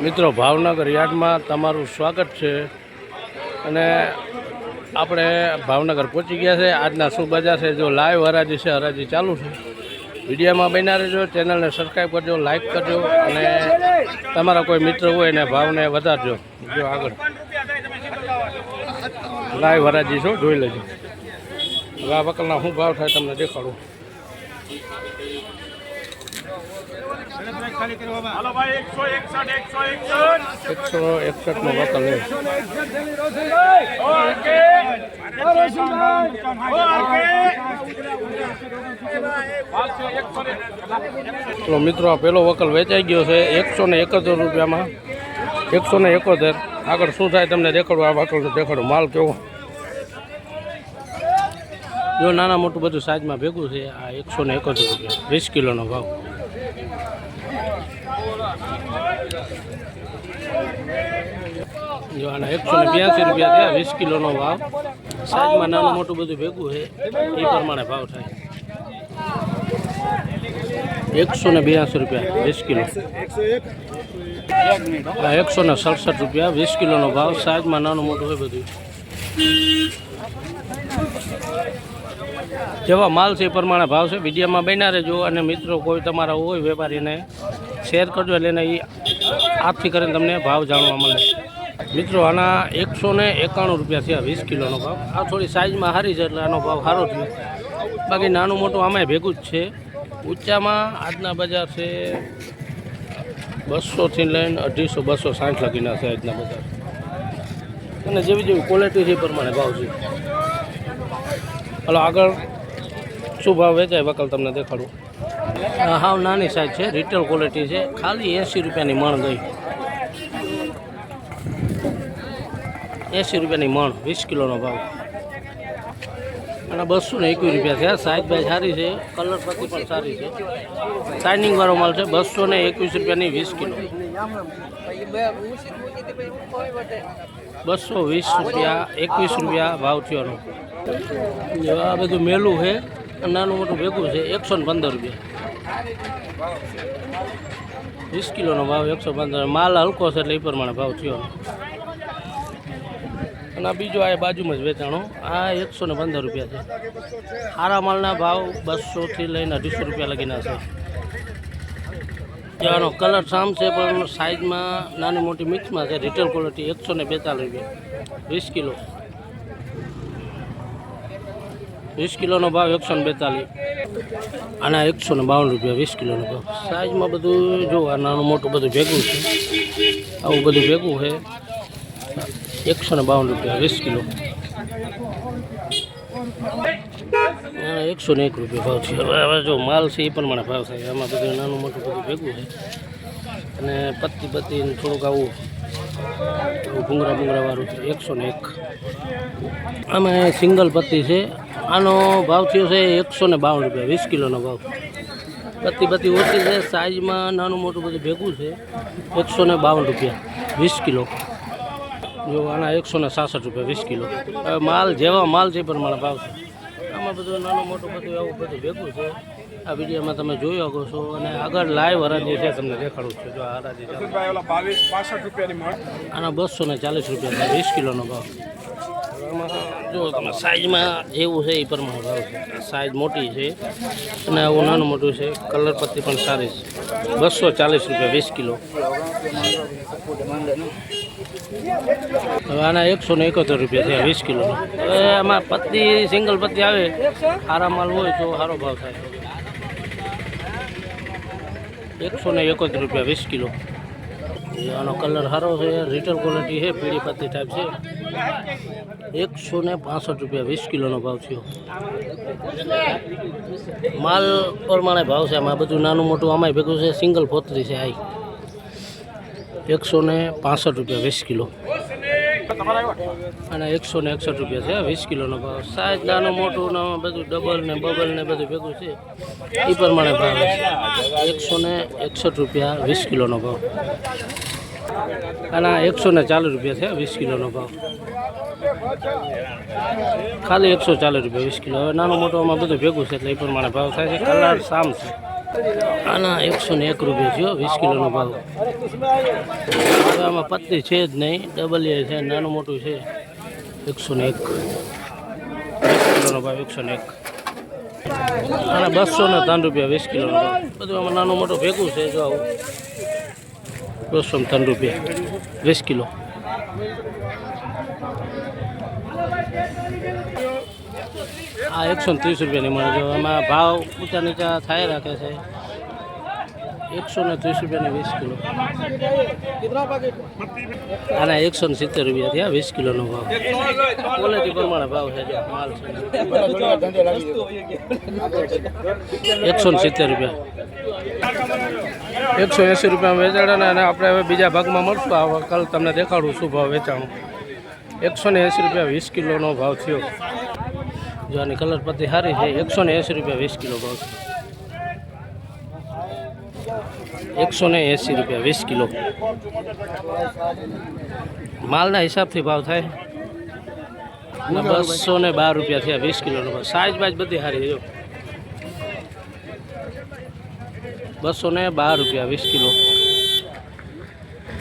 મિત્રો ભાવનગર યાર્ડમાં તમારું સ્વાગત છે અને આપણે ભાવનગર પહોંચી ગયા છે। આજના શું બજાર છે જો લાઈવ હરાજી છે, હરાજી ચાલુ છે। વિડીયોમાં બન્યા રહેજો, ચેનલને સબસ્ક્રાઈબ કરજો, લાઈક કરજો અને તમારા કોઈ મિત્ર હોય એને ભાવને વધારજો। જો આગળ લાઈવ હરાજી છો, જોઈ લેજો। હવે આ વકલના શું ભાવ થાય તમને દેખાડું। 161 નો વકલ લે। ચલો મિત્રો, આ પેલો વકલ વેચાઈ ગયો છે 171 રૂપિયામાં। 171। આગળ શું થાય તમને દેખાડું। આ વકલ દેખાડું, માલ કેવો જો નાના મોટું બધું સાઈઝમાં ભેગું છે। આ 171 રૂપિયા 20 કિલોનો ભાવ। જો આના 182 રૂપિયા થયા 20 કિલોનો ભાવ। સાઈઝમાં નાનું મોટું બધું ભેગું છે એ પ્રમાણે ભાવ થાય। 182 રૂપિયા 20 કિલો। આ 167 રૂપિયા 20 કિલોનો ભાવ। સાઈઝમાં નાનું મોટું હોય બધું। જેવા માલ છે એ પ્રમાણે ભાવ છે। વિડીયોમાં બન્યા રહેજો અને મિત્રો કોઈ તમારા હોય વેપારીને શેર કરજો, એટલે એને એ આથી કરીને તમને ભાવ જાણવા મળે। મિત્રો આના 191 રૂપિયા થયા 20 કિલોનો ભાવ। આ થોડી સાઈઝમાં સારી છે એટલે આનો ભાવ સારો થયો। બાકી નાનું મોટું આમાંય ભેગું જ છે। ઊંચામાં આજના બજાર છે 200 થી લઈને 250 260 લગીના છે આજના બજાર। અને જેવી જેવી ક્વોલિટી છે એ પ્રમાણે ભાવ છે। હલો આગળ શું ભાવ વેચાય વકલ તમને દેખાડું। હાવ નાની સાઈઝ છે, રિટેલ ક્વોલિટી છે। ખાલી 80 રૂપિયાની મણ ગઈ। 80 રૂપિયાની મણ 20 કિલોનો ભાવ। અને 221 રૂપિયા છે। સાઈઝ બાઈઝ સારી છે, કલર પત્તી પણ સારી છે, શાઇનિંગ વાળો માલ છે। 221 રૂપિયાની 20 કિલો। 220 રૂપિયા 21 રૂપિયા ભાવ થયોનો। આ બધું મેલું છે, નાનું મોટું ભેગું છે। 115 રૂપિયા 20 કિલોનો ભાવ। 115। માલ હલકો છે એટલે એ પ્રમાણે ભાવ થયો। અને બીજો આ બાજુમાં જ વેચાણો। આ 115 રૂપિયા છે। સારા માલના ભાવ 200 થી લઈને 250 રૂપિયા લગીના છે। જેવાનો કલર સામ છે પણ સાઈઝમાં નાની મોટી મિક્સમાં છે। રિટેલ ક્વોલિટી 142 રૂપિયા 20 કિલો। 20 કિલોનો ભાવ 142। આના 152 રૂપિયા 20 કિલોનો ભાવ। સાઈઝમાં બધું જો આ નાનું મોટું બધું ભેગું છે, આવું બધું ભેગું છે। 152 રૂપિયા 20 કિલો। 101 રૂપિયા ભાવ છે। હવે જો માલ છે એ પ્રમાણે ભાવ થાય। આમાં બધું નાનું મોટું બધું ભેગું છે અને પત્તી થોડુંક આવું ભૂંગરા વાળું છે। 101। આમાં સિંગલ પત્તી છે। આનો ભાવ થયો છે 152 રૂપિયા 20 કિલોનો ભાવ। પત્તી ઓછી છે, સાઈઝમાં નાનું મોટું બધું ભેગું છે। 152 રૂપિયા 20 કિલો। જો આના 166 રૂપિયા 20 કિલો। હવે માલ જેવા માલ છે એ પ્રમાણે ભાવ છે। આમાં બધું નાનું મોટું બધું આવું બધું ભેગું છે। આ વિડીયોમાં તમે જોઈ શકો છો અને આગળ લાઈવ હરાજી છે તમને દેખાડું છું। જો હરાજી આના 240 રૂપિયા 20 કિલોનો ભાવ। આમાં જો તમે સાઈઝમાં જેવું છે એ પ્રમાણે ભાવ છે। સાઈઝ મોટી છે અને આવું નાનું મોટું છે, કલર પત્તી પણ સારી છે। 240 રૂપિયા 20 કિલો। હવે આના 171 રૂપિયા છે 20 કિલો। હવે આમાં પત્તી સિંગલ પત્તી આવે, સારા માલ હોય તો સારો ભાવ થાય। 171 રૂપિયા 20 કિલો। આનો કલર સારો છે, રિટેલ ક્વોલિટી છે, પીળી પત્તી ટાઈપ છે। 165 રૂપિયા 20 કિલોનો ભાવ થયો। માલ પ્રમાણે ભાવ છે। આમાં બધું નાનું મોટું આમાંય ભેગું છે, સિંગલ પોતરી છે। આ 165 રૂપિયા 20 કિલો। અને 161 રૂપિયા છે 20 કિલોનો ભાવ। સાઈઝ નાનું મોટું ને બધું ડબલ ને બબલ ને બધું ભેગું છે એ પ્રમાણે ભાવ છે। 161 રૂપિયા 20 કિલોનો ભાવ। આના 140 રૂપિયા છે 20 કિલોનો ભાવ। ખાલી 140 રૂપિયા 20 કિલો। હવે નાનું મોટું આમાં બધું ભેગું છે એટલે એ પ્રમાણે ભાવ થાય છે। કલર સામ છે। આના 101 રૂપિયા થયો 20 કિલોનો ભાવ. હવે આમાં પત્તી છે જ નહીં, ડબલ એ છે, નાનું મોટું છે. 101 20 કિલોનો ભાવ 101. આના 203 રૂપિયા 20 કિલોનો ભાવ. બધું આમાં નાનું મોટું ભેગું છે. જો આવું 203 રૂપિયા 20 કિલો. આ 130 રૂપિયાની મળે છે. આમાં ભાવ ઊંચા નીચા થાય રાખે છે. 130 રૂપિયાની 20 કિલો. આના 170 રૂપિયા થયા 20 કિલોનો ભાવ. ક્વોલિટી પ્રમાણે ભાવ છે. જો માલ છે 170 રૂપિયા. 180 રૂપિયામાં વેચાણા. અને આપણે હવે બીજા ભાગમાં મળશું. આ કાલ તમને દેખાડું શું ભાવ વેચાણું. 180 રૂપિયા 20 કિલોનો ભાવ થયો. જો આની કલર પત્તી સારી છે. 180 રૂપિયા 20 કિલો ભાવ છે. 180 રૂપિયા 20 કિલો. માલના હિસાબથી ભાવ થાય. અને 212 રૂપિયા થયા 20 કિલોનો ભાવ. સાઈઝ બાઈઝ બધી સારી છે. 212 રૂપિયા 20 કિલો.